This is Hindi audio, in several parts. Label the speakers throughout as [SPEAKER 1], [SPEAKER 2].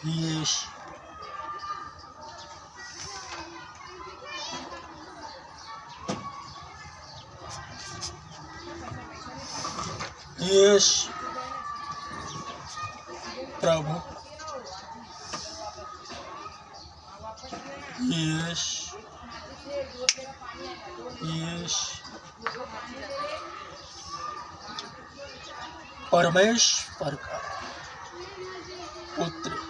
[SPEAKER 1] यश यश प्रभु यश यश परमेश्वर का पुत्र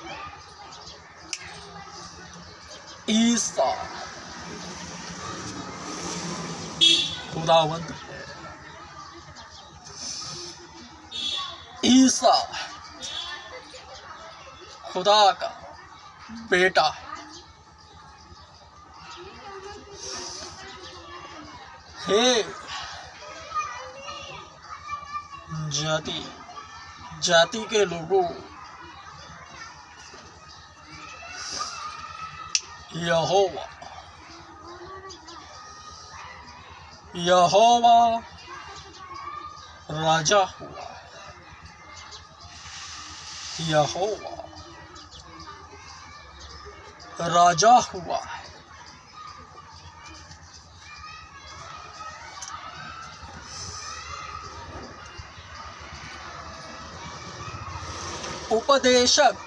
[SPEAKER 1] ईसा खुदावंद है। ईसा खुदा का बेटा है। जाति जाति के लोगों यहोवा यहोवा राजा हुआ है। यहोवा राजा हुआ है। उपदेशक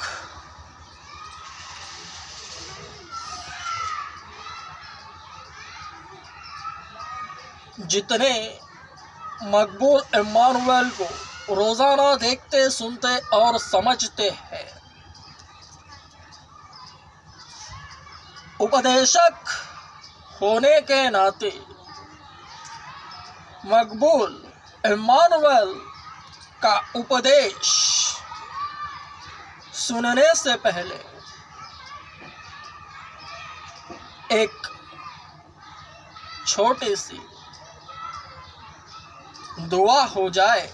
[SPEAKER 1] जितने मकबूल इम्मानुएल को रोजाना देखते सुनते और समझते हैं, उपदेशक होने के नाते मकबूल इम्मानुएल का उपदेश सुनने से पहले एक छोटी सी दुआ हो जाए।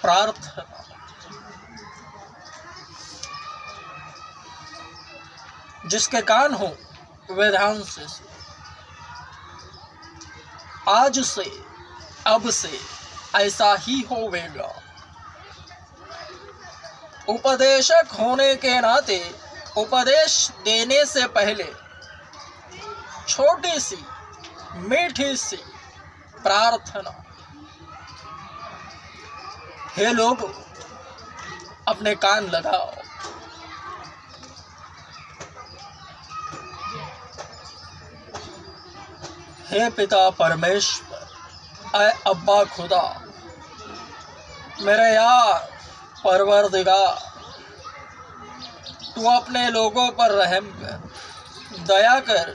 [SPEAKER 1] प्रार्थना। जिसके कान हो वे ध्यान से सुने। आज से अब से ऐसा ही होवेगा। उपदेशक होने के नाते उपदेश देने से पहले छोटी सी मीठी सी प्रार्थना। हे लोग अपने कान लगाओ। हे पिता परमेश्वर, ऐ अब्बा खुदा, मेरे यार परवरदिगार, तू अपने लोगों पर रहम कर, दया कर,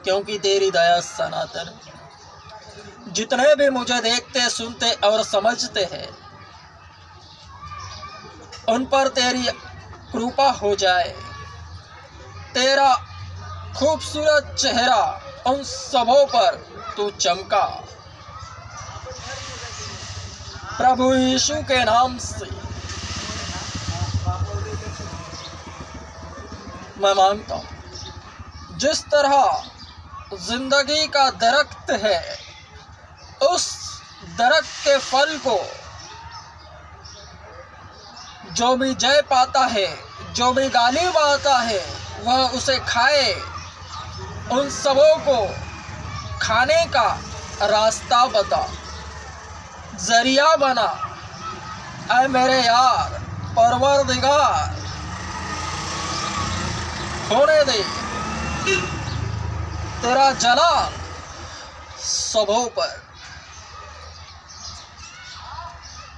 [SPEAKER 1] क्योंकि तेरी दया सनातन है। जितने भी मुझे देखते सुनते और समझते हैं, उन पर तेरी कृपा हो जाए। तेरा खूबसूरत चेहरा उन सबों पर तू चमका। प्रभु यीशु के नाम से मैं मांगता हूँ, जिस तरह जिंदगी का दरख्त है, उस दरख्त के फल को जो भी जय पाता है, जो भी गालिब आता है, वह उसे खाए। उन सबों को खाने का रास्ता बता, जरिया बना। ऐ मेरे यार परवरदिगार, होने दे तेरा जलाल सबों पर।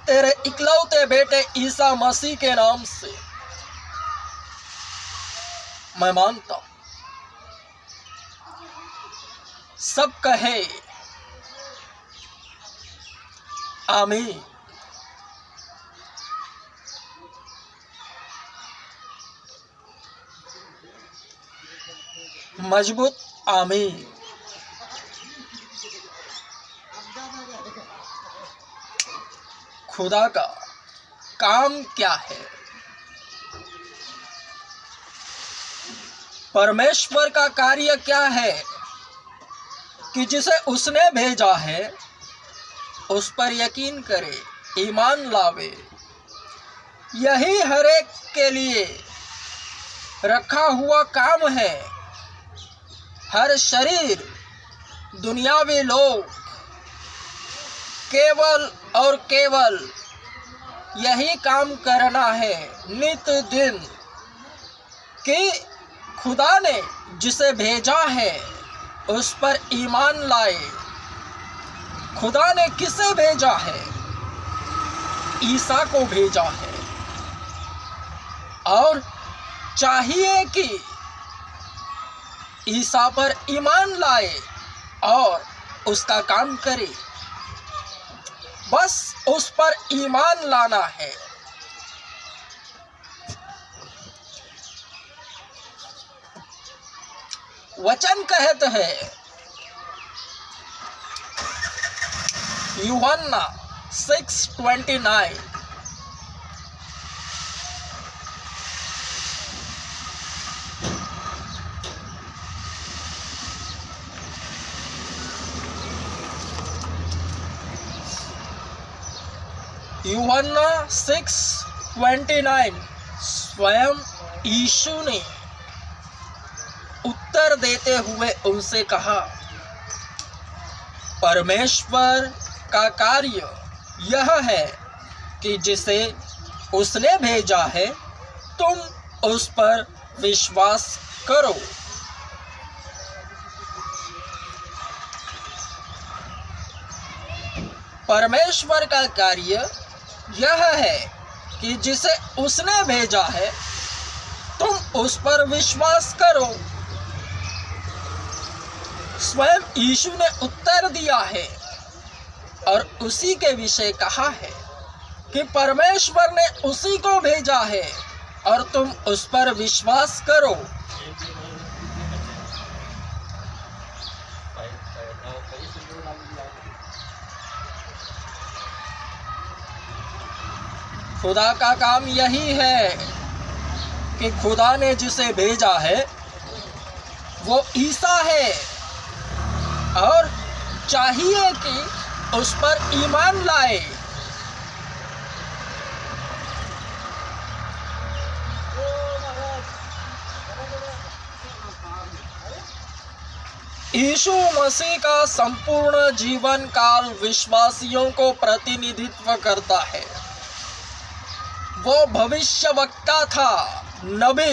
[SPEAKER 1] तेरे इकलौते बेटे ईसा मसीह के नाम से मैं मांगता हूं। सब कहे आमीन। मजबूत आमीन। खुदा का काम क्या है? परमेश्वर का कार्य क्या है कि जिसे उसने भेजा है उस पर यकीन करे, ईमान लावे। यही हर एक के लिए रखा हुआ काम है। हर शरीर दुनियावी लोग केवल और केवल यही काम करना है नित दिन कि खुदा ने जिसे भेजा है उस पर ईमान लाए। खुदा ने किसे भेजा है? ईसा को भेजा है, और चाहिए कि ईसा पर ईमान लाए और उसका काम करे। बस उस पर ईमान लाना है। वचन कहते हैं यूहन्ना 6:29, यूहन्ना 6:29 स्वयं यीशु ने उत्तर देते हुए उनसे कहा, परमेश्वर का कार्य यह है कि जिसे उसने भेजा है तुम उस पर विश्वास करो। परमेश्वर का कार्य यह है कि जिसे उसने भेजा है तुम उस पर विश्वास करो। स्वयं यीशु ने उत्तर दिया है और उसी के विषय कहा है कि परमेश्वर ने उसी को भेजा है और तुम उस पर विश्वास करो। खुदा का काम यही है कि खुदा ने जिसे भेजा है वो ईसा है, और चाहिए कि उस पर ईमान लाए। यीशु मसीह का संपूर्ण जीवन काल विश्वासियों को प्रतिनिधित्व करता है। वो भविष्यवक्ता था, नबी।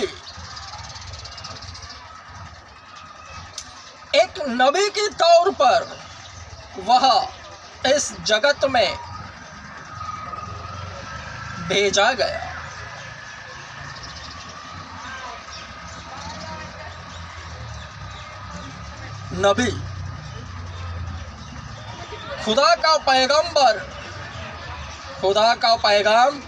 [SPEAKER 1] एक नबी के तौर पर वह इस जगत में भेजा गया। नबी खुदा का पैगंबर, खुदा का पैगाम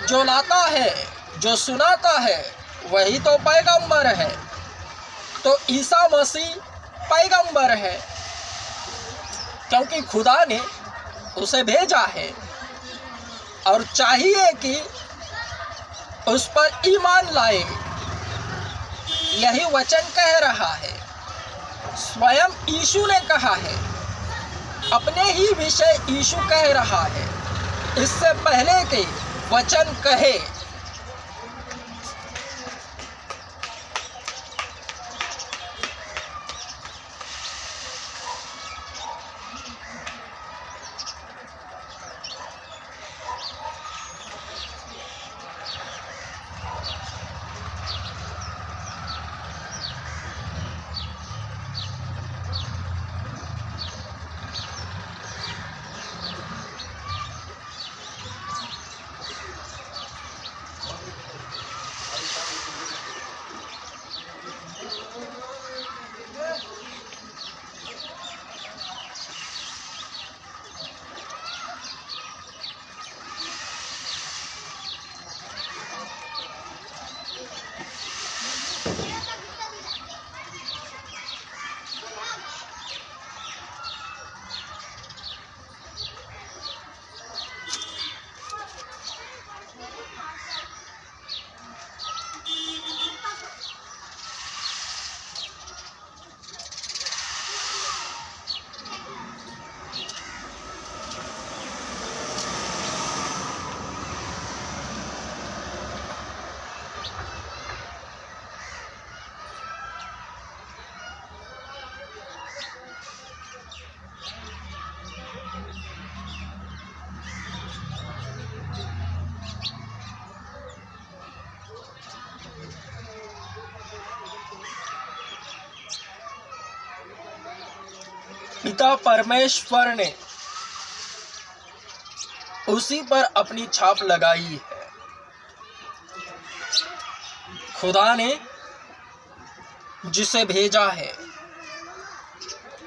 [SPEAKER 1] जो लाता है, जो सुनाता है, वही तो पैगंबर है। तो ईसा मसीह पैगंबर है क्योंकि खुदा ने उसे भेजा है, और चाहिए कि उस पर ईमान लाए। यही वचन कह रहा है। स्वयं यीशु ने कहा है, अपने ही विषय यीशु कह रहा है, इससे पहले कि वचन कहे। पिता परमेश्वर ने उसी पर अपनी छाप लगाई है। खुदा ने जिसे भेजा है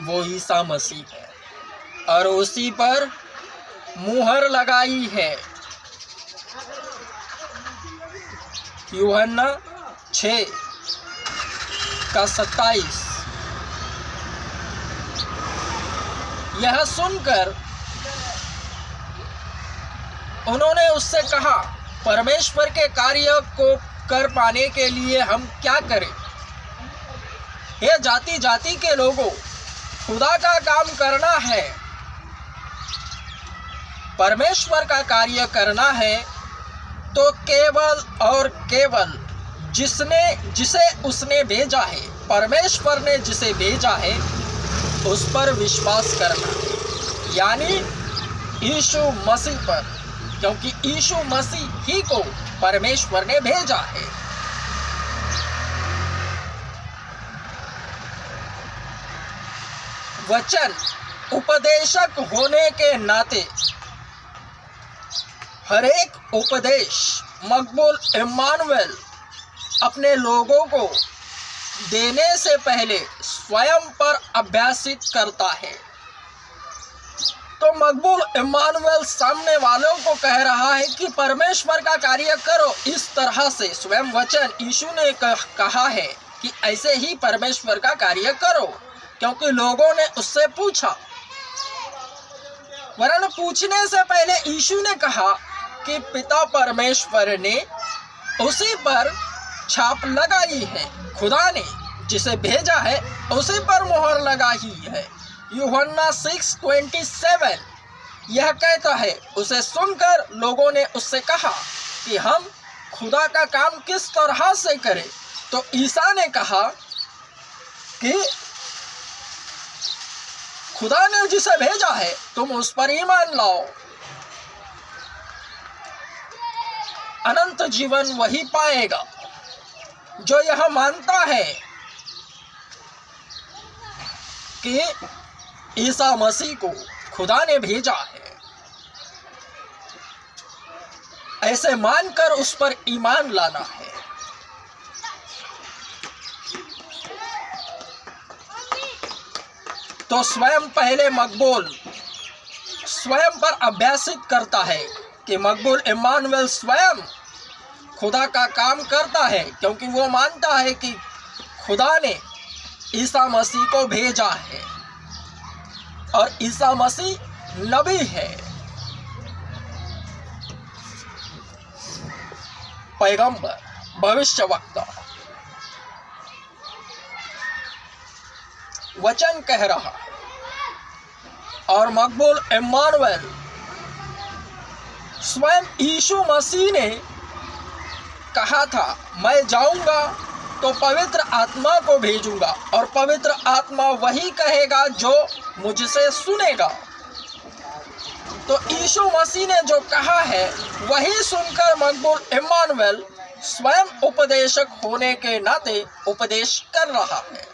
[SPEAKER 1] वो ईसा मसीह है और उसी पर मुहर लगाई है। यूहन्ना 6:27। यह सुनकर उन्होंने उससे कहा, परमेश्वर के कार्य को कर पाने के लिए हम क्या करें? हे जाति जाति के लोगों, खुदा का काम करना है, परमेश्वर का कार्य करना है तो केवल और केवल जिसे उसने भेजा है, परमेश्वर ने जिसे भेजा है उस पर विश्वास करना, यानी यीशु मसीह पर, क्योंकि यीशु मसीह ही को परमेश्वर ने भेजा है। वचन उपदेशक होने के नाते हर एक उपदेश मकबूल इम्मानुएल अपने लोगों को देने से पहले स्वयं पर अभ्यासित करता है। तो मकबूल इम्मानुएल सामने वालों को कह रहा है कि परमेश्वर का कार्य करो इस तरह से। स्वयं वचन यीशु ने कहा है कि ऐसे ही परमेश्वर का कार्य करो, क्योंकि लोगों ने उससे पूछा। वरन पूछने से पहले यीशु ने कहा कि पिता परमेश्वर ने उसी पर छाप लगाई है, खुदा ने जिसे भेजा है उसी पर मोहर लगाई है। यूहन्ना 6:27 यह कहता है। उसे सुनकर लोगों ने उससे कहा कि हम खुदा का काम किस तरह से करें? तो ईसा ने कहा कि खुदा ने जिसे भेजा है तुम उस पर ईमान लाओ, अनंत जीवन वही पाएगा जो यह मानता है कि ईसा मसीह को खुदा ने भेजा है। ऐसे मानकर उस पर ईमान लाना है। तो स्वयं पहले मकबूल स्वयं पर अभ्यासित करता है कि मकबूल इम्मानुएल स्वयं खुदा का काम करता है, क्योंकि वो मानता है कि खुदा ने ईसा मसीह को भेजा है और ईसा मसीह नबी है, पैगंबर, भविष्यवक्ता। वचन कह रहा है और मकबूल इम्मानुएल स्वयं यीशु मसीह ने कहा था, मैं जाऊंगा तो पवित्र आत्मा को भेजूंगा और पवित्र आत्मा वही कहेगा जो मुझसे सुनेगा। तो यीशु मसीह ने जो कहा है वही सुनकर मकबूल इम्मानुएल स्वयं उपदेशक होने के नाते उपदेश कर रहा है।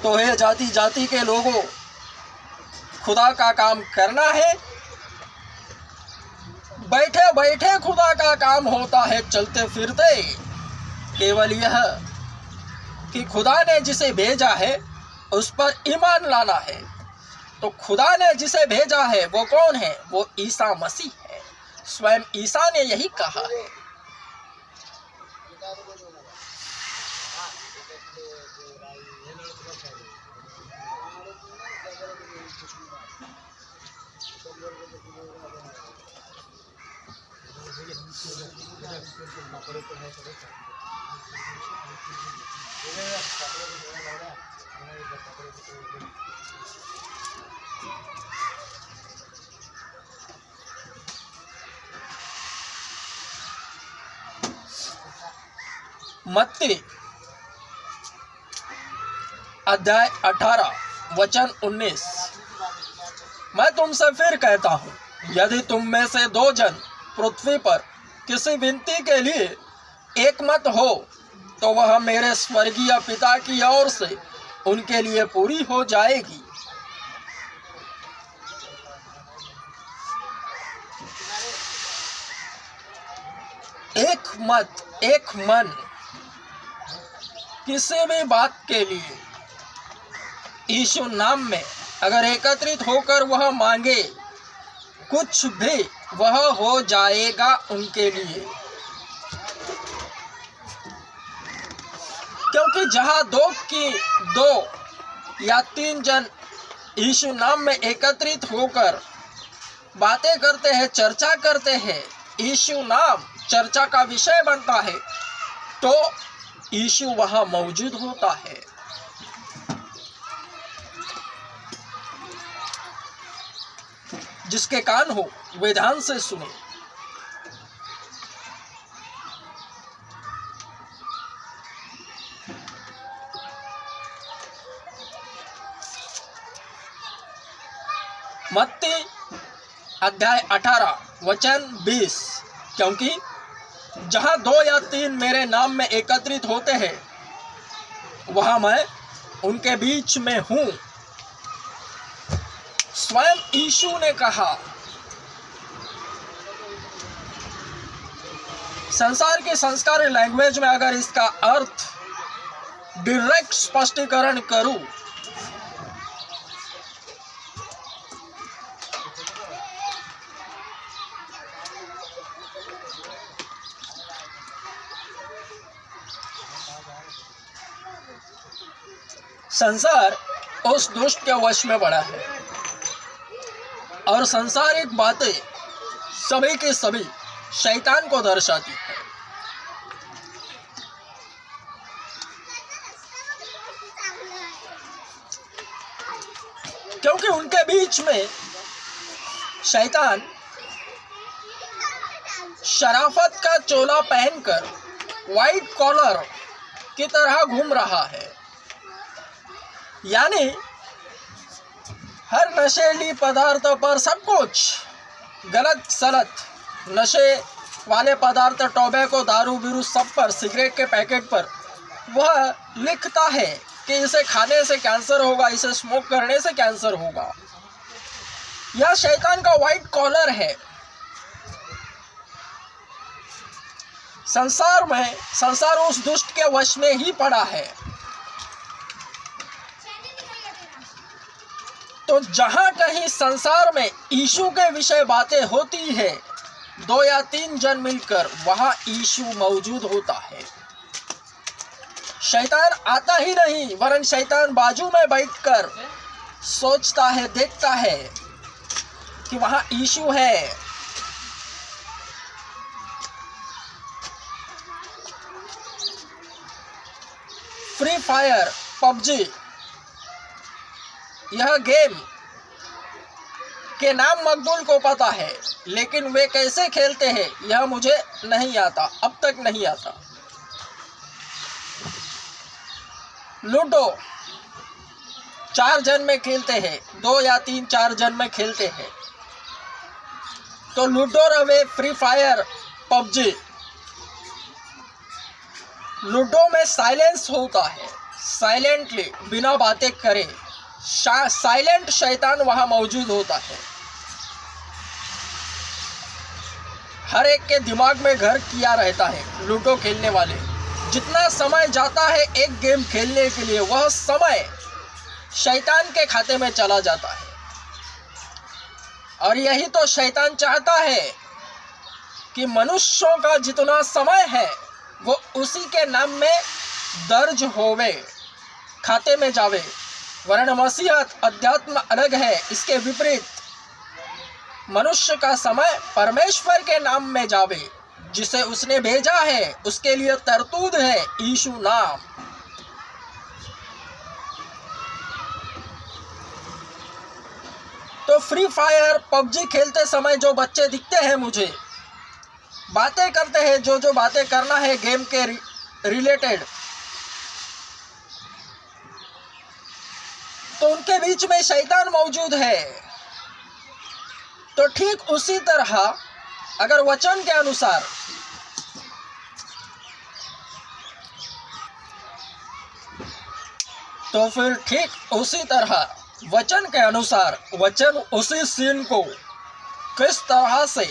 [SPEAKER 1] तो हे जाति जाति के लोगों, खुदा का काम करना है। बैठे बैठे खुदा का काम होता है, चलते फिरते केवल यह कि खुदा ने जिसे भेजा है उस पर ईमान लाना है। तो खुदा ने जिसे भेजा है वो कौन है? वो ईसा मसीह है। स्वयं ईसा ने यही कहा है। मत्ती अध्याय 18 वचन 19। मैं तुमसे फिर कहता हूँ, यदि तुम में से 2 जन पृथ्वी पर किसी विनती के लिए एकमत हो तो वह मेरे स्वर्गीय पिता की ओर से उनके लिए पूरी हो जाएगी। एक मत, एक मन, किसी भी बात के लिए यीशु नाम में अगर एकत्रित होकर वह मांगे, कुछ भी वह हो जाएगा उनके लिए। क्योंकि जहां 2 या 3 जन यीशु नाम में एकत्रित होकर बातें करते हैं, चर्चा करते हैं, यीशु नाम चर्चा का विषय बनता है, तो यीशु वहां मौजूद होता है। जिसके कान हो वे ध्यान से सुने। मत्ती अध्याय 18 वचन 20, क्योंकि जहां 2 या 3 मेरे नाम में एकत्रित होते हैं वहां मैं उनके बीच में हूं। स्वयं यीशु ने कहा। संसार के संस्कारी लैंग्वेज में अगर इसका अर्थ डायरेक्ट स्पष्टीकरण करूं संसार उस दुष्ट के वश में पड़ा है और सांसारिक बातें सभी की सभी शैतान को दर्शाती है। क्योंकि उनके बीच में शैतान शराफत का चोला पहनकर व्हाइट कॉलर की तरह घूम रहा है, यानी हर नशेली पदार्थ पर सब कुछ गलत सलत नशे वाले पदार्थ, टोबैको, दारू बीरू सब पर, सिगरेट के पैकेट पर वह लिखता है कि इसे खाने से कैंसर होगा, इसे स्मोक करने से कैंसर होगा। यह शैतान का व्हाइट कॉलर है। संसार उस दुष्ट के वश में ही पड़ा है। तो जहां कहीं संसार में यीशु के विषय बातें होती है, 2 या 3 जन मिलकर, वहां यीशु मौजूद होता है। शैतान आता ही नहीं, वरन शैतान बाजू में बैठकर सोचता है, देखता है कि वहां यीशु है। फ्री फायर, पबजी, यह गेम के नाम मकबूल को पता है, लेकिन वे कैसे खेलते हैं यह मुझे नहीं आता, अब तक नहीं आता। लूडो 4 जन में खेलते हैं, 2 या 3, 4 जन में खेलते हैं। तो लूडो रहे, फ्री फायर, पबजी। लूडो में साइलेंस होता है, साइलेंटली बिना बातें करे साइलेंट शैतान वहां मौजूद होता है। हर एक के दिमाग में घर किया रहता है। लूडो खेलने वाले जितना समय जाता है एक गेम खेलने के लिए, वह समय शैतान के खाते में चला जाता है। और यही तो शैतान चाहता है कि मनुष्यों का जितना समय है वो उसी के नाम में दर्ज होवे, खाते में जावे। वर्ण मसीहत अध्यात्म अलग है, इसके विपरीत मनुष्य का समय परमेश्वर के नाम में जावे, जिसे उसने भेजा है उसके लिए तरतूद है यीशु नाम। तो फ्री फायर, पबजी खेलते समय जो बच्चे दिखते हैं मुझे, बातें करते हैं, जो बातें करना है गेम के रिलेटेड, तो उनके बीच में शैतान मौजूद है। तो ठीक उसी तरह अगर वचन के अनुसार तो फिर ठीक उसी तरह वचन के अनुसार वचन उसी सीन को किस तरह से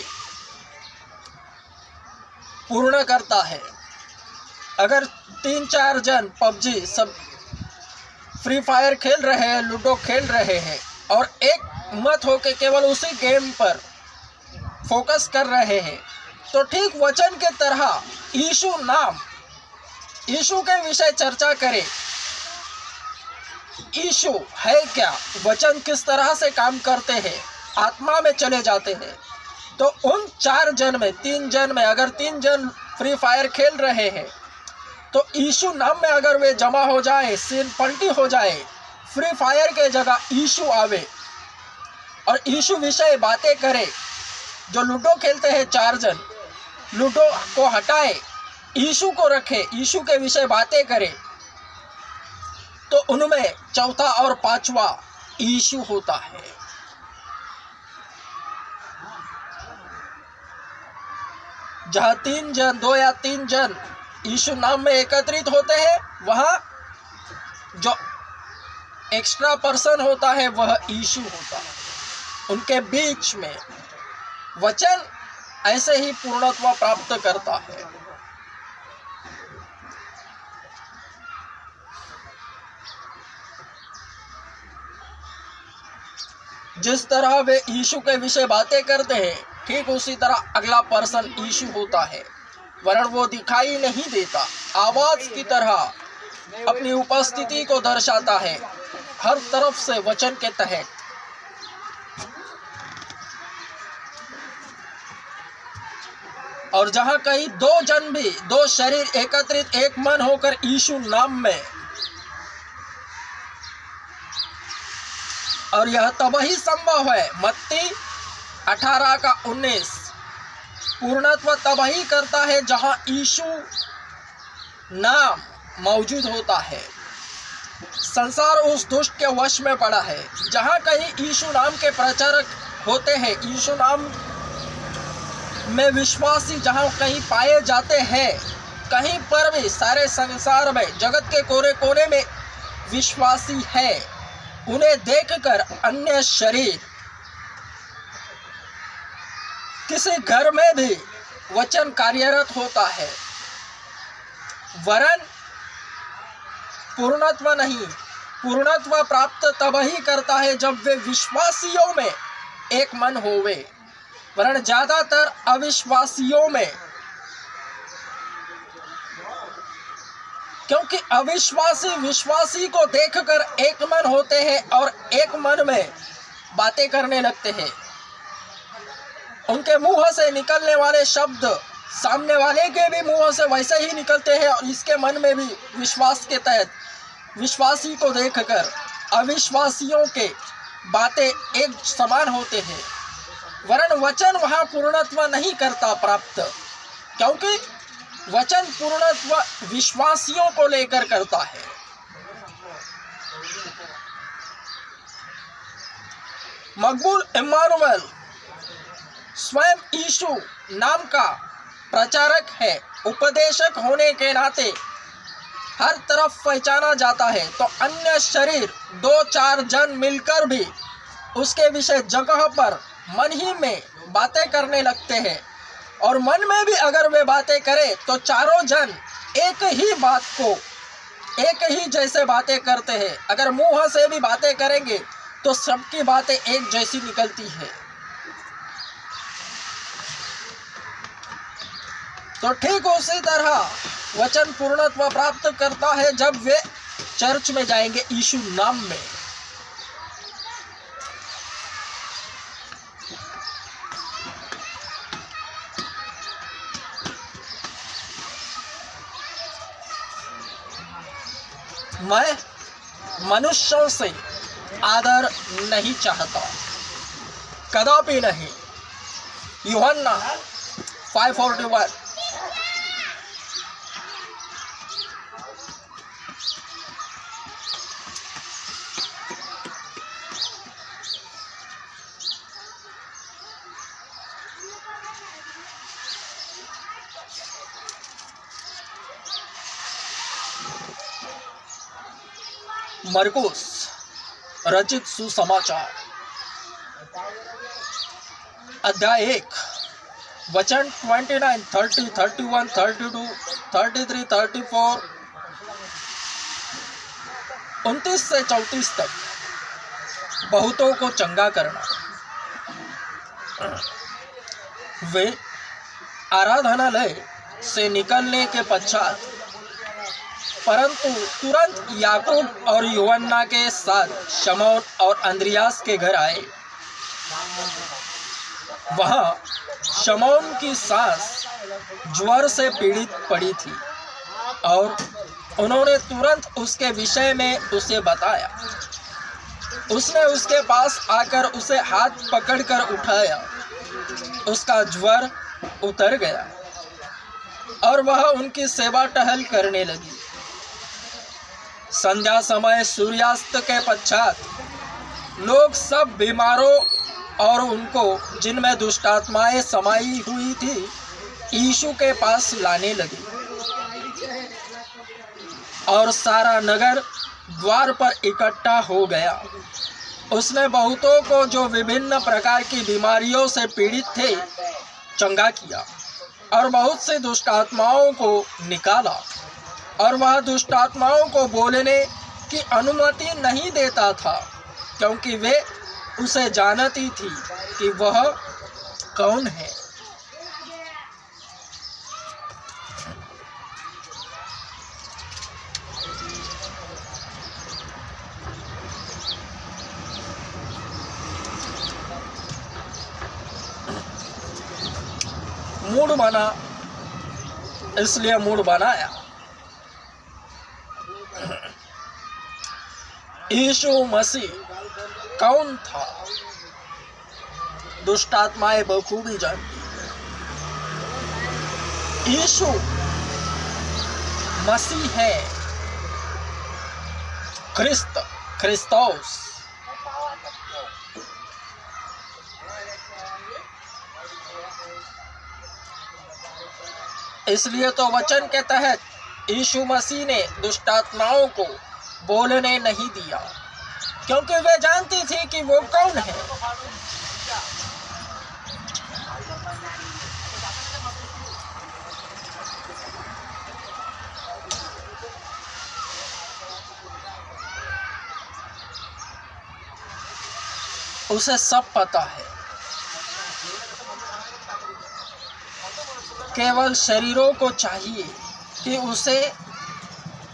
[SPEAKER 1] पूर्ण करता है। अगर 3-4 जन पबजी सब फ्री फायर खेल रहे हैं, लूडो खेल रहे हैं और एक मत होके केवल उसी गेम पर फोकस कर रहे हैं, तो ठीक वचन के तरह यीशु के विषय चर्चा करें। यीशु है क्या, वचन किस तरह से काम करते हैं, आत्मा में चले जाते हैं। तो उन 4 जन में 3 जन में अगर 3 जन फ्री फायर खेल रहे हैं तो यीशु नाम में अगर वे जमा हो जाए, सीन पलटी हो जाए, फ्री फायर के जगह यीशु आवे और यीशु विषय बातें करे। जो लूडो खेलते हैं 4 जन, लूडो को हटाए, यीशु को रखे, यीशु के विषय बातें करे, तो उनमें चौथा और पांचवा यीशु होता है। जहां 3 जन 2 या 3 जन यीशु नाम में एकत्रित होते हैं, वहां जो एक्स्ट्रा पर्सन होता है वह यीशु होता है। उनके बीच में वचन ऐसे ही पूर्णत्व प्राप्त करता है। जिस तरह वे यीशु के विषय बातें करते हैं, ठीक उसी तरह अगला पर्सन यीशु होता है, वरन वो दिखाई नहीं देता, आवाज की तरह अपनी उपस्थिति को दर्शाता है हर तरफ से वचन के तहत। और जहां कहीं 2 जन भी 2 शरीर एकत्रित एक मन होकर यीशु नाम में, और यह तब ही संभव है। मत्ती 18:19 पूर्णत्व तब ही करता है जहां यीशु नाम मौजूद होता है। संसार उस दुष्ट के वश में पड़ा है। जहां कहीं यीशु नाम के प्रचारक होते हैं, यीशु नाम में विश्वासी जहां कहीं पाए जाते हैं, कहीं पर भी सारे संसार में जगत के कोने कोने में विश्वासी है, उन्हें देखकर अन्य शरीर किसी घर में भी वचन कार्यरत होता है, वरन पूर्णत्व नहीं। पूर्णत्व प्राप्त तब ही करता है जब वे विश्वासियों में एक मन होवे, वरन ज्यादातर अविश्वासियों में, क्योंकि अविश्वासी विश्वासी को देखकर एक मन होते हैं और एक मन में बातें करने लगते हैं। उनके मुंह से निकलने वाले शब्द सामने वाले के भी मुंह से वैसे ही निकलते हैं और इसके मन में भी विश्वास के तहत विश्वासी को देखकर अविश्वासियों के बातें एक समान होते हैं, वरन वचन वहां पूर्णत्व नहीं करता प्राप्त, क्योंकि वचन पूर्णत्व विश्वासियों को लेकर करता है। मकबूल इम्मानुएल स्वयं यीशु नाम का प्रचारक है। उपदेशक होने के नाते हर तरफ पहचाना जाता है, तो अन्य शरीर 2-4 जन मिलकर भी उसके विषय जगह पर मन ही में बातें करने लगते हैं, और मन में भी अगर वे बातें करें तो चारों जन एक ही बात को एक ही जैसे बातें करते हैं। अगर मुंह से भी बातें करेंगे तो सबकी बातें एक जैसी निकलती है। तो ठीक उसी तरह वचन पूर्णत्व प्राप्त करता है जब वे चर्च में जाएंगे यीशु नाम में। मैं मनुष्यों से आदर नहीं चाहता, कदापि नहीं। यूहन्ना 5:41। मरकुस रचित सुसमाचार अध्याय 1 वचन 29, 30, 31, 32, 33, 34, 29 से 34 तक बहुतों को चंगा करना। वे आराधनालय से निकलने के पश्चात परंतु तुरंत याकूब और यूहन्ना के साथ शमौन और अंद्रियास के घर आए। वहाँ शमौन की सास ज्वर से पीड़ित पड़ी थी और उन्होंने तुरंत उसके विषय में उसे बताया। उसने उसके पास आकर उसे हाथ पकड़कर उठाया। उसका ज्वर उतर गया और वह उनकी सेवा टहल करने लगी। संध्या समय सूर्यास्त के पश्चात लोग सब बीमारों और उनको जिनमें दुष्टात्माएं समाई हुई थी यीशु के पास लाने लगे और सारा नगर द्वार पर इकट्ठा हो गया। उसने बहुतों को जो विभिन्न प्रकार की बीमारियों से पीड़ित थे चंगा किया और बहुत से दुष्टात्माओं को निकाला और वह दुष्टात्माओं को बोलने की अनुमति नहीं देता था क्योंकि वे उसे जानती थी कि वह कौन है। मूड बना इसलिए मूड बनाया। यीशु मसीह कौन था? दुष्टात्माएं बखूबी जानती। यीशु मसीह है, क्रिस्तोस। इसलिए तो वचन के तहत यीशु मसीह ने दुष्टात्माओं को बोलने नहीं दिया क्योंकि वे जानती थी कि वो कौन है। उसे सब पता है। केवल शरीरों को चाहिए कि उसे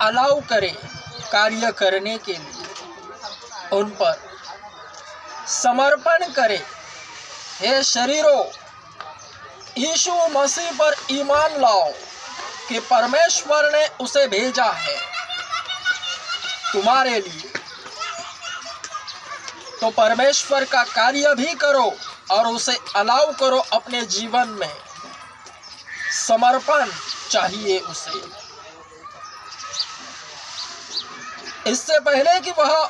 [SPEAKER 1] अलाउ करे कार्य करने के लिए, उन पर समर्पण करे। हे शरीरों, यीशु मसीह पर ईमान लाओ कि परमेश्वर ने उसे भेजा है तुम्हारे लिए। तो परमेश्वर का कार्य भी करो और उसे अलाउ करो अपने जीवन में। समर्पण चाहिए उसे। इससे पहले कि वह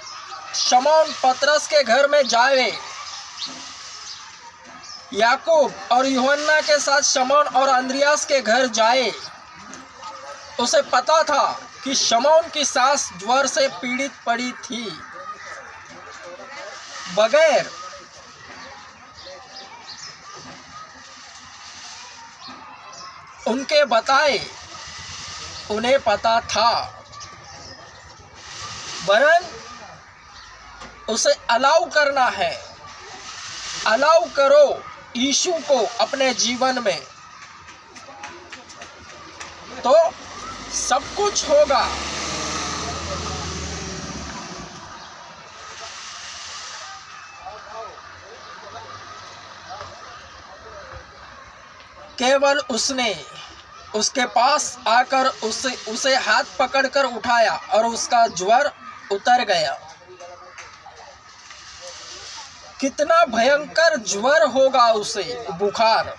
[SPEAKER 1] शमौन पतरस के घर में जाए, याकूब और यूहन्ना के साथ शमौन और अंद्रियास के घर जाए, उसे पता था कि शमौन की सास ज्वर से पीड़ित पड़ी थी। बगैर उनके बताए उन्हें पता था, वरन उसे अलाउ करना है। अलाउ करो यीशु को अपने जीवन में, तो सब कुछ होगा। केवल उसने उसके पास आकर उसे हाथ पकड़कर उठाया और उसका ज्वर उतर गया। कितना भयंकर ज्वर होगा उसे, बुखार।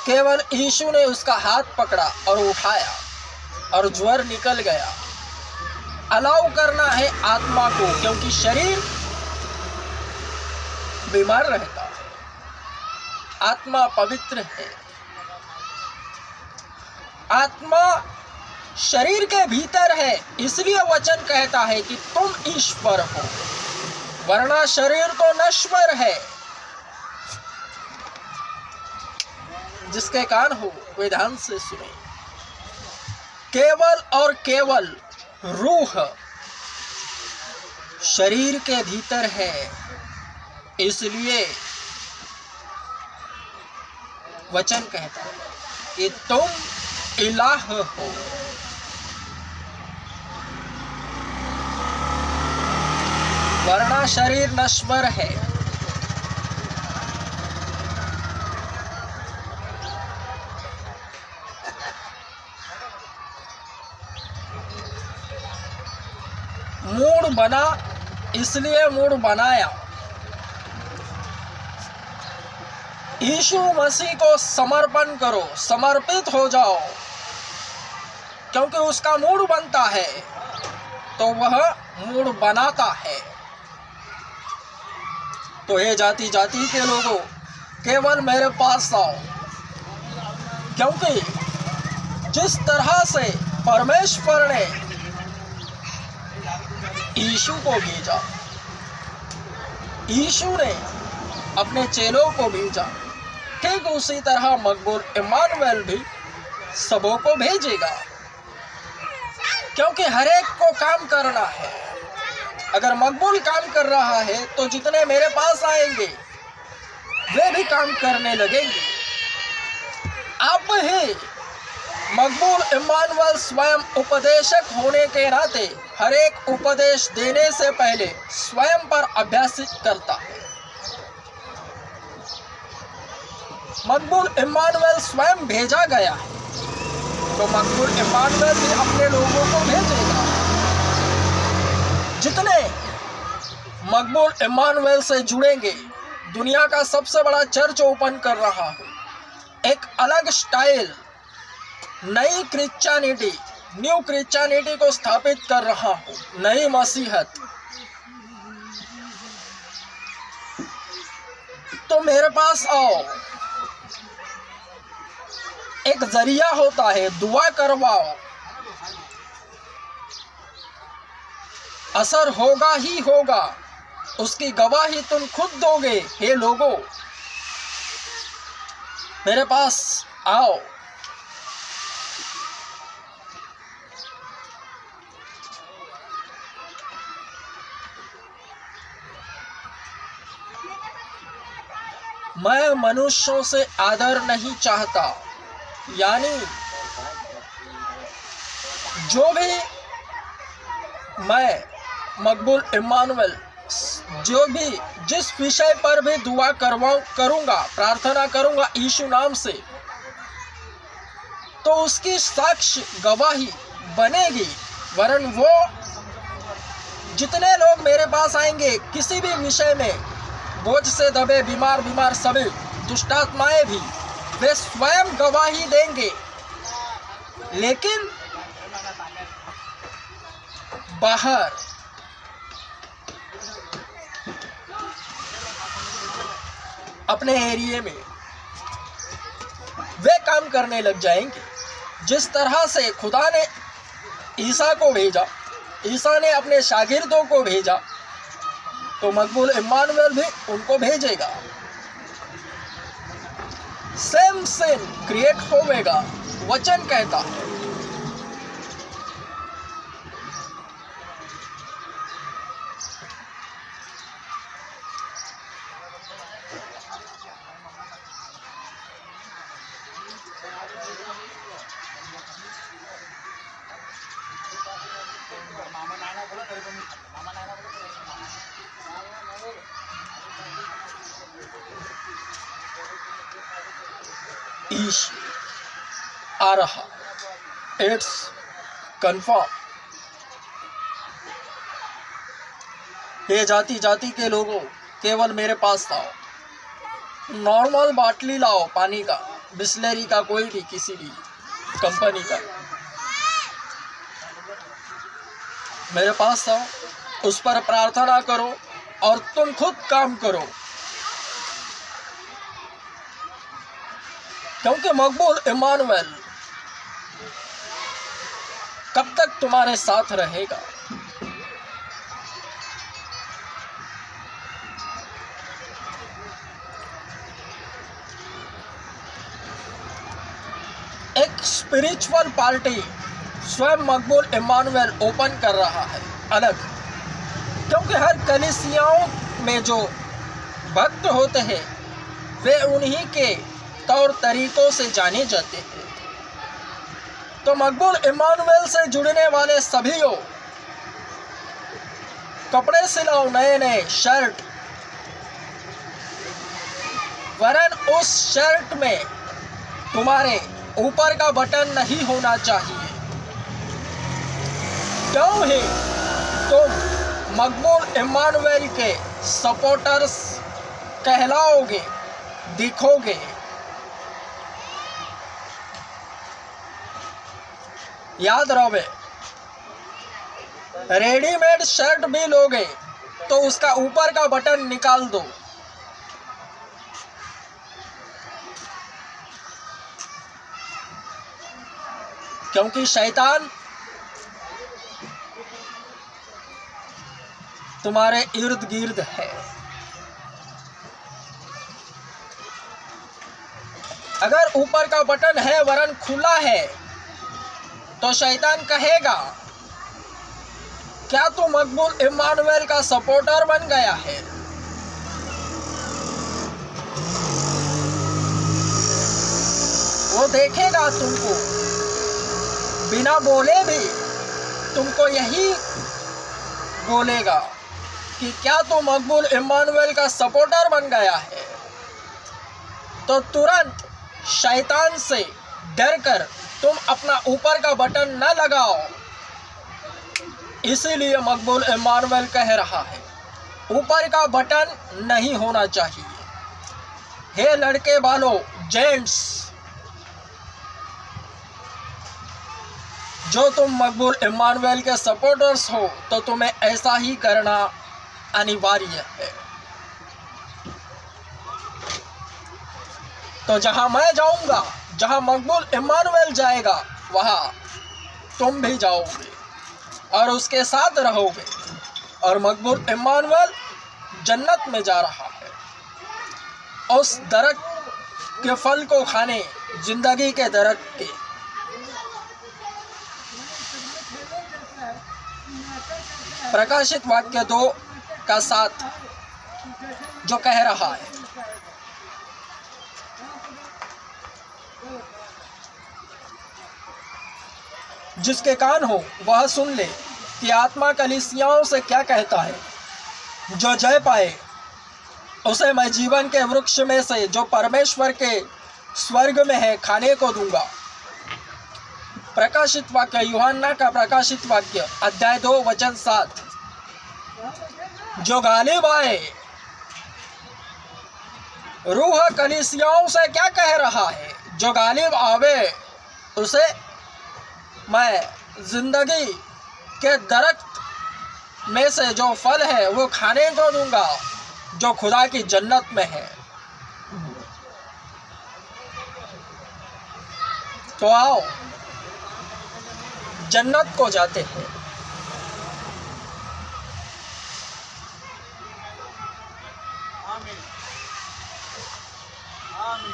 [SPEAKER 1] केवल यीशु ने उसका हाथ पकड़ा और उठाया और ज्वर निकल गया। अलाउ करना है आत्मा को, क्योंकि शरीर बीमार रहता है, आत्मा पवित्र है। आत्मा शरीर के भीतर है, इसलिए वचन कहता है कि तुम ईश्वर हो, वरना शरीर तो नश्वर है। जिसके कान हो वे ध्यान से सुने। केवल और केवल रूह शरीर के भीतर है, इसलिए वचन कहता है कि तुम इलाह हो। वरना शरीर नश्वर है। मूड बना, इसलिए मूड बनाया। यीशु मसीह को समर्पण करो, समर्पित हो जाओ, क्योंकि उसका मूड बनता है तो वह मूड बनाता है। तो ये जाति जाति के लोगों, केवल मेरे पास आओ, क्योंकि जिस तरह से परमेश्वर ने यीशु को भेजा, यीशु ने अपने चेलों को भेजा, ठीक उसी तरह मकबूल इमानुएल भी सबों को भेजेगा, क्योंकि हर एक को काम करना है। अगर मकबूल काम कर रहा है तो जितने मेरे पास आएंगे वे भी काम करने लगेंगे। आप ही मकबूल इमानुएल स्वयं उपदेशक होने के नाते हर एक उपदेश देने से पहले स्वयं पर अभ्यासित करता है। मकबूल इमानुएल स्वयं भेजा गया है, तो मकबूल इमानुएल भी अपने लोगों को भेजेगा। जितने मकबूल इमानुएल से जुड़ेंगे, दुनिया का सबसे बड़ा चर्च ओपन कर रहा हूँ, एक अलग स्टाइल, नई क्रिश्चियनिटी, न्यू क्रिश्चियनिटी को स्थापित कर रहा हूँ, नई मसीहत। तो मेरे पास आओ। एक जरिया होता है, दुआ करवाओ, असर होगा ही होगा, उसकी गवाही तुम खुद दोगे। हे लोगों, मेरे पास आओ। मैं मनुष्यों से आदर नहीं चाहता, यानी जो भी मैं मकबूल इमानुएल जो भी जिस विषय पर भी दुआ करूंगा, प्रार्थना करूंगा यीशु नाम से, तो उसकी साक्ष्य गवाही बनेगी। वरन वो जितने लोग मेरे पास आएंगे किसी भी विषय में, बोझ से दबे बीमार सभी दुष्टात्माएं भी, वे स्वयं गवाही देंगे। लेकिन बाहर अपने एरिया में वे काम करने लग जाएंगे। जिस तरह से खुदा ने ईसा को भेजा, ईसा ने अपने शागिर्दों को भेजा, तो मकबूल इमानुएल भी उनको भेजेगा। सेम सेम क्रिएट होवेगा, वचन कहता है। ईश आ रहा, इट्स कंफर्म। ये जाति जाति के लोगों, केवल मेरे पास आओ। नॉर्मल बाटली लाओ पानी का, बिस्लेरी का, कोई भी, किसी भी कंपनी का, मेरे पास आओ, उस पर प्रार्थना करो और तुम खुद काम करो। क्योंकि मकबूल इमानुएल कब तक तुम्हारे साथ रहेगा। एक स्पिरिचुअल पार्टी स्वयं मकबूल इमानुएल ओपन कर रहा है अलग, क्योंकि हर कलीसियाओं में जो भक्त होते हैं वे उन्हीं के तौर तरीकों से जाने जाते हैं। तो मकबूल इमानुएल से जुड़ने वाले सभी लोग कपड़े सिलाओ नए नए शर्ट, वरन उस शर्ट में तुम्हारे ऊपर का बटन नहीं होना चाहिए। क्यों ही तुम मकबूल इमानुएल के सपोर्टर्स कहलाओगे, दिखोगे। याद रहे, रेडीमेड शर्ट भी लोगे तो उसका ऊपर का बटन निकाल दो। क्योंकि शैतान तुम्हारे इर्द गिर्द है। अगर ऊपर का बटन है वरन खुला है तो शैतान कहेगा, क्या तू मकबूल इमानुएल का सपोर्टर बन गया है? वो देखेगा तुमको, बिना बोले भी तुमको यही बोलेगा कि क्या तू मकबूल इमानुएल का सपोर्टर बन गया है। तो तुरंत शैतान से डरकर तुम अपना ऊपर का बटन न लगाओ। इसीलिए मकबूल इमानुएल कह रहा है, ऊपर का बटन नहीं होना चाहिए। हे लड़के वालों, जेंट्स, जो तुम मकबूल इमानुएल के सपोर्टर्स हो तो तुम्हें ऐसा ही करना अनिवार्य है। तो जहां मैं जाऊंगा, जहां मकबूल इमानुएल जाएगा, वहां तुम भी जाओगे और उसके साथ रहोगे। और मकबूल इमानुएल जन्नत में जा रहा है उस दरख्त के फल को खाने, जिंदगी के दरख्त के। प्रकाशित वाक्य 2:7 जो कह रहा है, जिसके कान हो वह सुन ले कि आत्मा कलीसियाओं से क्या कहता है। जो जय पाए उसे मैं जीवन के वृक्ष में से जो परमेश्वर के स्वर्ग में है खाने को दूंगा। प्रकाशित वाक्य, यूहन्ना का प्रकाशित वाक्य अध्याय 2:7। जो गालिब आए, रूह कलीसियाओं से क्या कह रहा है? जो गालिब आवे उसे मैं जिंदगी के दरख्त में से जो फल है वो खाने को दूंगा, जो खुदा की जन्नत में है। तो आओ जन्नत को जाते हैं। आमीन, आमीन।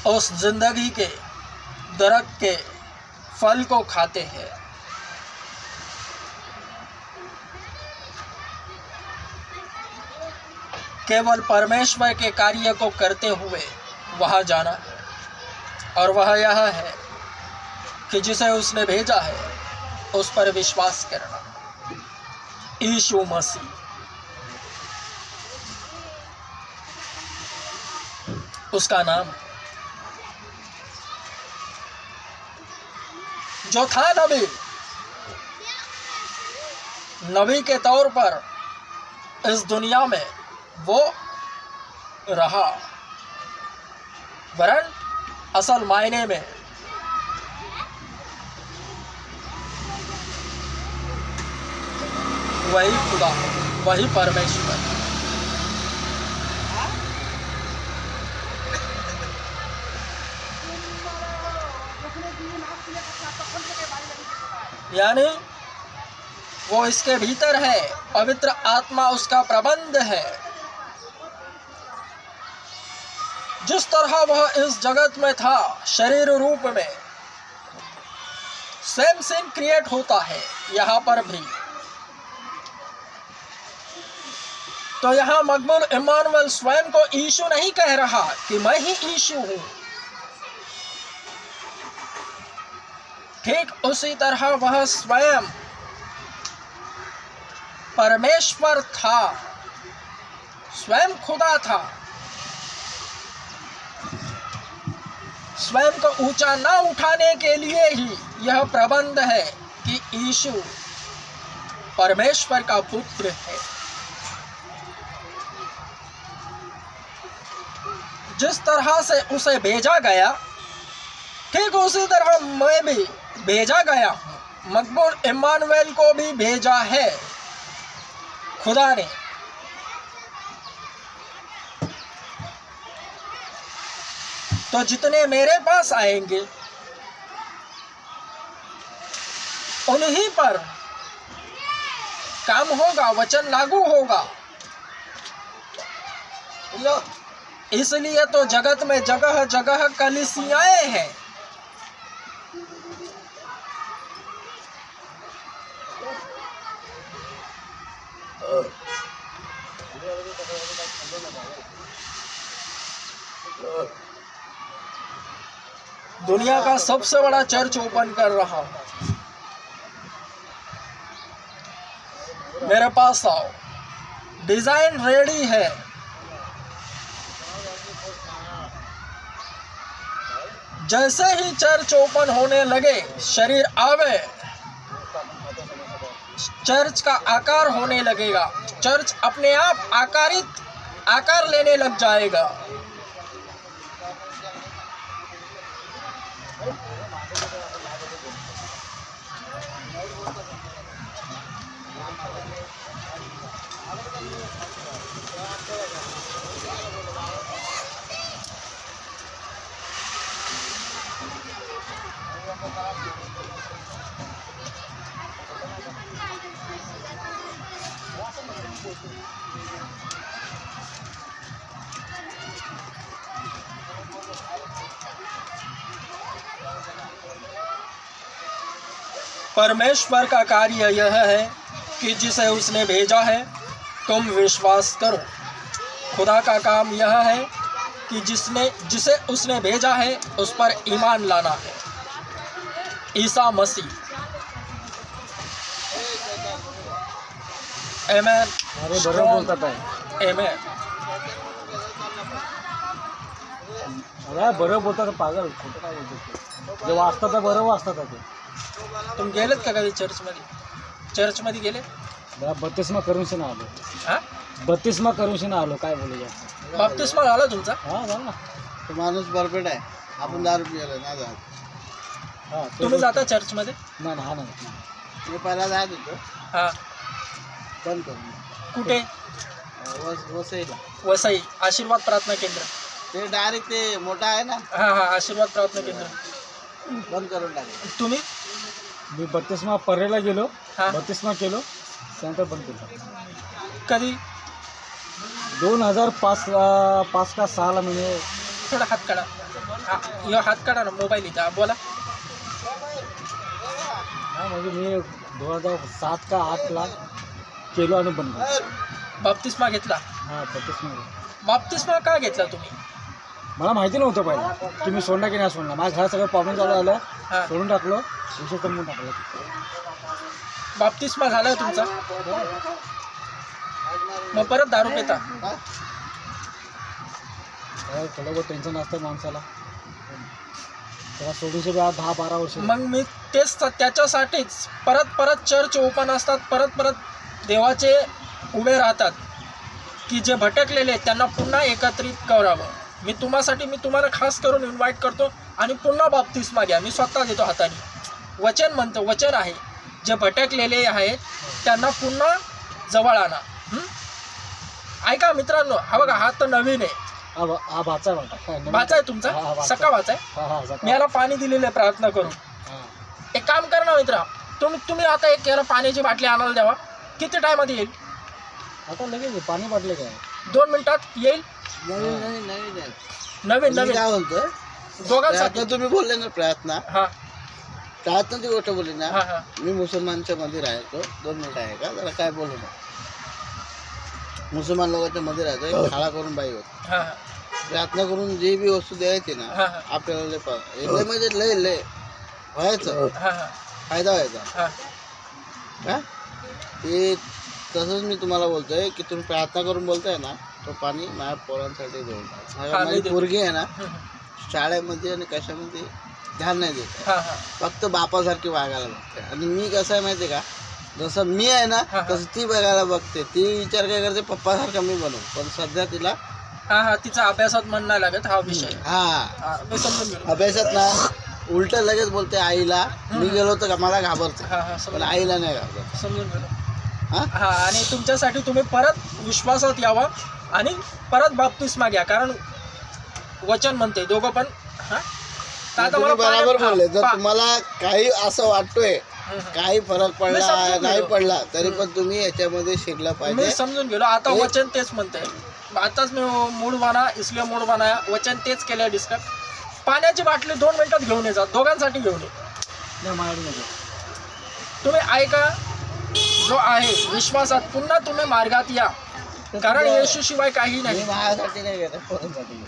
[SPEAKER 1] उस जिंदगी के दरख्त के फल को खाते हैं। केवल परमेश्वर के कार्य को करते हुए वहां जाना है, और वह यह है कि जिसे उसने भेजा है उस पर विश्वास करना। यीशु मसीह, उसका नाम जो था नबी के तौर पर इस दुनिया में वो रहा, वरन असल मायने में वही खुदा, वही परमेश्वर। यानी वो इसके भीतर है, पवित्र आत्मा उसका प्रबंध है। जिस तरह वह इस जगत में था शरीर रूप में, सेम सीन क्रिएट होता है यहाँ पर भी। तो यहाँ मकबूल इम्मानुएल स्वयं को यीशु नहीं कह रहा कि मैं ही यीशु हूं। ठीक उसी तरह वह स्वयं परमेश्वर था, स्वयं खुदा था। स्वयं को ऊंचा न उठाने के लिए ही यह प्रबंध है कि यीशु परमेश्वर का पुत्र है। जिस तरह से उसे भेजा गया, ठीक उसी तरह मैं भी भेजा गया हूं। मकबूल इम्मानुएल को भी भेजा है खुदा ने। तो जितने मेरे पास आएंगे उन्हीं पर काम होगा, वचन लागू होगा। इसलिए तो जगत में जगह जगह कलीसियाएं हैं। दुनिया का सबसे बड़ा चर्च ओपन कर रहा हूं, मेरे पास आओ। डिजाइन रेडी है, जैसे ही चर्च ओपन होने लगे, शरीर आवे, चर्च का आकार होने लगेगा। चर्च अपने आप आकार लेने लग जाएगा। परमेश्वर का कार्य यह है कि जिसे उसने भेजा है तुम विश्वास करो। खुदा का काम यह है कि जिसे उसने भेजा है उस पर ईमान लाना है। ईसा मसीह। आमेन। आमेन।
[SPEAKER 2] बरं बोलतात पागल, खोटं काय बोलतो? जे वाचतात ते बरं वाचतात ते.
[SPEAKER 1] तुम गेलेत का कधी चर्च मध्ये गेले?
[SPEAKER 2] बत्तीसमा करूनशी आलो.
[SPEAKER 1] हा,
[SPEAKER 2] बत्तीसमा करूनशी आलो. काय बोलू?
[SPEAKER 1] बाप्तिस्मा झाला तुमचा?
[SPEAKER 2] हा झाला ना.
[SPEAKER 3] तो माणूस बरपेट आहे. आपण दारू पियाला नाही जात.
[SPEAKER 2] हा
[SPEAKER 1] तुम्ही जाता चर्च मध्ये?
[SPEAKER 2] नाही हा नाही.
[SPEAKER 3] मी पहिला जात होतो.
[SPEAKER 1] हा,
[SPEAKER 3] बंद करून.
[SPEAKER 1] कुठे?
[SPEAKER 3] वसईला.
[SPEAKER 1] वसई आशीर्वाद प्रार्थना केंद्र.
[SPEAKER 3] ते डायरेक्ट ते मोठा आहे ना.
[SPEAKER 1] हा हा, आशीर्वाद प्रार्थना केंद्र.
[SPEAKER 3] बंद करून टाकले.
[SPEAKER 1] तुम्ही?
[SPEAKER 2] मी बत्तीसमा पर्रेला गेलो.
[SPEAKER 1] हा.
[SPEAKER 2] बत्तीसमा केलो, त्यानंतर बंद केलं.
[SPEAKER 1] कधी?
[SPEAKER 2] 2005 का 6ला म्हणजे.
[SPEAKER 1] थोडा हात काढा. हा, हात काढा ना, मोबाईल इथं बोला.
[SPEAKER 2] हा म्हणजे मी 2007 का 8ला केलो आणि बंद केलं.
[SPEAKER 1] बाप्तिस्मा घेतला?
[SPEAKER 2] हा बत्तीसमा.
[SPEAKER 1] बाप्तिस्मा का घेतला तुम्ही?
[SPEAKER 2] मला माहिती नव्हतं पहिला की मी सोडणार की नाही सोडणार. माझ्या घरात सगळं प्रॉब्लेम चालू झालं.
[SPEAKER 1] हा,
[SPEAKER 2] सोडून टाकलो, विषय संपून टाकला.
[SPEAKER 1] बाप्तिस्मा झाला तुमचा, मग परत दारू पिता?
[SPEAKER 2] थोडं बहुत टेन्शन असतं माणसाला, तेव्हा सोडून 10-12 वर्ष.
[SPEAKER 1] मग मी तेच त्याच्यासाठीच परत चर्च ओपन असतात, परत देवाचे उभे राहतात की जे भटकलेले त्यांना पुन्हा एकत्रित करावं. मी तुम्हाला खास करून इन्व्हाइट करतो. आणि पुन्हा बाप्तिस्मा घ्या. मी स्वतः देतो हाताने. वचन म्हणतं, वचन आहे. जे भटकलेले आहेत त्यांना पुन्हा जवळ आणा. ऐका मित्रांनो, हा बघा, हा तर नवीन आहे.
[SPEAKER 2] हा भाचा आहे माझा.
[SPEAKER 1] भाचा आहे तुमचा?
[SPEAKER 2] हा, भाचा.
[SPEAKER 1] सक्का भाचा आहे.
[SPEAKER 2] हा हा सकाळ.
[SPEAKER 1] मी याला पाणी दिलेलं आहे प्रार्थना करून.
[SPEAKER 2] हा.
[SPEAKER 1] एक काम करा ना मित्रा, तुम्ही आता एक याला पाण्याची बाटली आणायला द्यावा. किती टायमध्ये येईल?
[SPEAKER 2] आता लगेच आहे. पाणी बाटले काय
[SPEAKER 1] 2 मिनिटात येईल.
[SPEAKER 3] नवीन नवीन नवीन आहे.
[SPEAKER 1] नवीन
[SPEAKER 3] मी
[SPEAKER 1] नवीन
[SPEAKER 3] काय बोलतोय,
[SPEAKER 1] दोघांसाठी.
[SPEAKER 3] प्रार्थना तुम्ही बोलले ना, प्रार्थना
[SPEAKER 1] हा
[SPEAKER 3] प्रार्थनाची गोष्ट बोलली ना.
[SPEAKER 1] हा हा
[SPEAKER 3] मी मुसलमानच्या मध्ये राहतो. 2 मिनिटं आहे का, जरा काय बोलू ना. मुसलमान लोकांच्या मध्ये राहतो. एक खाडा करून बाई होत,
[SPEAKER 1] हा
[SPEAKER 3] प्रार्थना करून जी बी वस्तू द्यायची ना,
[SPEAKER 1] हा हा
[SPEAKER 3] आपल्याला लय म्हणजे लय व्हायचं,
[SPEAKER 1] हा हा
[SPEAKER 3] फायदा व्हायचा.
[SPEAKER 1] हा
[SPEAKER 3] का ते तसंच मी तुम्हाला बोलतोय की तुम्ही प्रार्थना करून बोलताय ना, तो पाणी माझ्या पोरांसाठी देऊन
[SPEAKER 1] हा,
[SPEAKER 3] माझी
[SPEAKER 1] देतो.
[SPEAKER 3] पोरगी आहे ना,
[SPEAKER 1] हम्म.
[SPEAKER 3] शाळेमध्ये आणि कशामध्ये ध्यान नाही देत,
[SPEAKER 1] हा हा
[SPEAKER 3] फक्त बापासारखी वागायला बघते. आणि मी कसं आहे माहिती आहे का, जसं मी आहे ना
[SPEAKER 1] हा, हा.
[SPEAKER 3] तसं ती बघायला बघते. ती विचार काय करते, पप्पासारखं मी बनवू. पण सध्या तिला
[SPEAKER 1] हा हा तिचा अभ्यासात मन नाही लागत हा विषय.
[SPEAKER 3] हा
[SPEAKER 1] हा, मी समजून गेलो.
[SPEAKER 3] अभ्यासात ना उलट लगेच बोलते आईला. मी गेलो तर मला घाबरते,
[SPEAKER 1] हा हा
[SPEAKER 3] पण
[SPEAKER 1] समजून
[SPEAKER 3] आईला नाही घाबरत.
[SPEAKER 1] समजून गेलो.
[SPEAKER 3] हा
[SPEAKER 1] हा, आणि तुमच्यासाठी तुम्ही परत विश्वासात यावा आणि परत बाप्तिस्मा घ्या, कारण वचन म्हणते दोघं पण. हा तर आता
[SPEAKER 3] तुम्ही
[SPEAKER 1] मला
[SPEAKER 3] बरोबर
[SPEAKER 1] पाण्या-
[SPEAKER 3] बोलले. जर
[SPEAKER 1] पा-
[SPEAKER 3] तुम्हाला काही असं वाटतोय,
[SPEAKER 1] हम्म.
[SPEAKER 3] काही फरक
[SPEAKER 1] मी
[SPEAKER 3] पडला
[SPEAKER 1] समजून
[SPEAKER 3] नाही
[SPEAKER 1] गेलो.
[SPEAKER 3] पडला, तरी पण तुम्ही याच्यामध्ये शिकलं
[SPEAKER 1] मी
[SPEAKER 3] पाहिजे.
[SPEAKER 1] समजून गेलो. आता
[SPEAKER 3] एक-
[SPEAKER 1] वचन तेच म्हणते. आताच मी मूड बना इसलिए मूड बनाया. वचन तेच केलं डिस्कस. पाण्याची बाटली 2 मिनिटात घेऊन ये जा, दोघांसाठी घेऊन ये.
[SPEAKER 2] नाही माझ्याकडे नको.
[SPEAKER 1] तुम्ही ऐका, जो आहे विश्वासात पुन्हा तुम्ही मार्गात या, कारण येशू शिवाय काही
[SPEAKER 3] मी
[SPEAKER 1] नाही.
[SPEAKER 3] माझ्यासाठी नाही घेत, पोरांसाठी.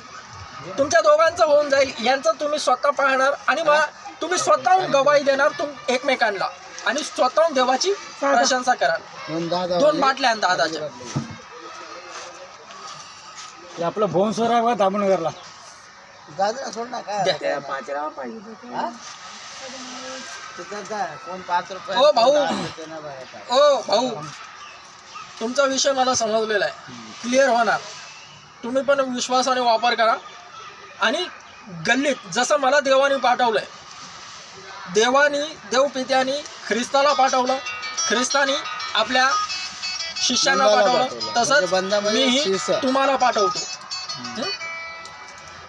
[SPEAKER 1] तुमच्या दोघांचं होऊन जाईल. यांचं तुम्ही स्वतः पाहणार आणि तुम्ही स्वतःहून गवाही देणार एकमेकांना, आणि स्वतःहून देवाची प्रशंसा कराल. 2 बाटल्या आणि 10
[SPEAKER 2] ते आपलं भोनसर आहे बघा दामनगरला.
[SPEAKER 3] जाऊ दे ना, सोड ना. काय
[SPEAKER 1] द्या.
[SPEAKER 3] हा? तिथं जा. कोण 5 रुपये
[SPEAKER 1] ओ भाऊ.
[SPEAKER 3] 10 रुपये नाही बघायचा.
[SPEAKER 1] ओ भाऊ, तुमचा विषय मला समजलेला आहे, क्लिअर होणार. तुम्ही पण विश्वासाने वापर करा. आणि गल्लीत जसं मला देवाने पाठवलंय, देवपित्याने ख्रिस्ताला पाठवलं, ख्रिस्तानी आपल्या शिष्यांना
[SPEAKER 3] बंदाला
[SPEAKER 1] पाठवलं,
[SPEAKER 3] पाठवलं.
[SPEAKER 1] तसंच
[SPEAKER 3] म्हणजे बंदामध्ये
[SPEAKER 1] मीही
[SPEAKER 3] शिष्य.
[SPEAKER 1] तुम्हाला पाठवतो.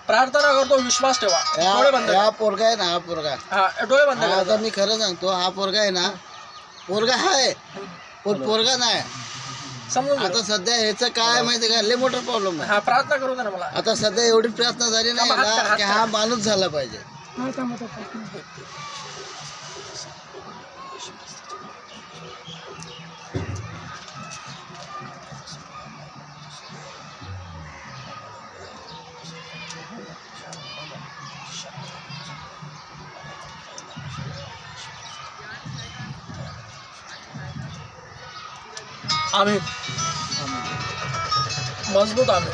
[SPEAKER 1] प्रार्थना करतो, विश्वास ठेवा. डोळे बंद करा.
[SPEAKER 3] हा पोरगा आहे ना, हा पोरगा,
[SPEAKER 1] हा, डोळे बंद
[SPEAKER 3] हा, आता
[SPEAKER 1] करा.
[SPEAKER 3] मी खरं सांगतो, हा पोरगा आहे ना, पोरगा आहे पण पोरगा नाही.
[SPEAKER 1] समजून घ्या.
[SPEAKER 3] आता सध्या ह्याचं काय माहिती का, लय मोठा प्रॉब्लेम आहे.
[SPEAKER 1] हा, प्रार्थना करू दे ना मला.
[SPEAKER 3] आता सध्या एवढी प्रार्थना झाली नाही
[SPEAKER 1] हात करा,
[SPEAKER 3] ना
[SPEAKER 1] हात
[SPEAKER 3] की
[SPEAKER 1] करा.
[SPEAKER 3] हा माणूस झाला पाहिजे.
[SPEAKER 1] आम्ही मजबूत आम्ही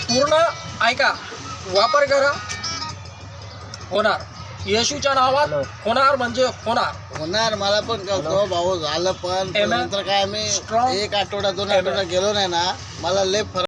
[SPEAKER 1] पूर्ण ऐका, वापर करा, होणार. येशूच्या नावात होणार म्हणजे होणार.
[SPEAKER 3] होणार. मला पण कळतो भाऊ, झालं पण
[SPEAKER 1] Amen.
[SPEAKER 3] नंतर काय मी
[SPEAKER 1] Strong.
[SPEAKER 3] 1 आठवडा 2
[SPEAKER 1] Amen.
[SPEAKER 3] आठवडा गेलो नाही ना, मला लय फरक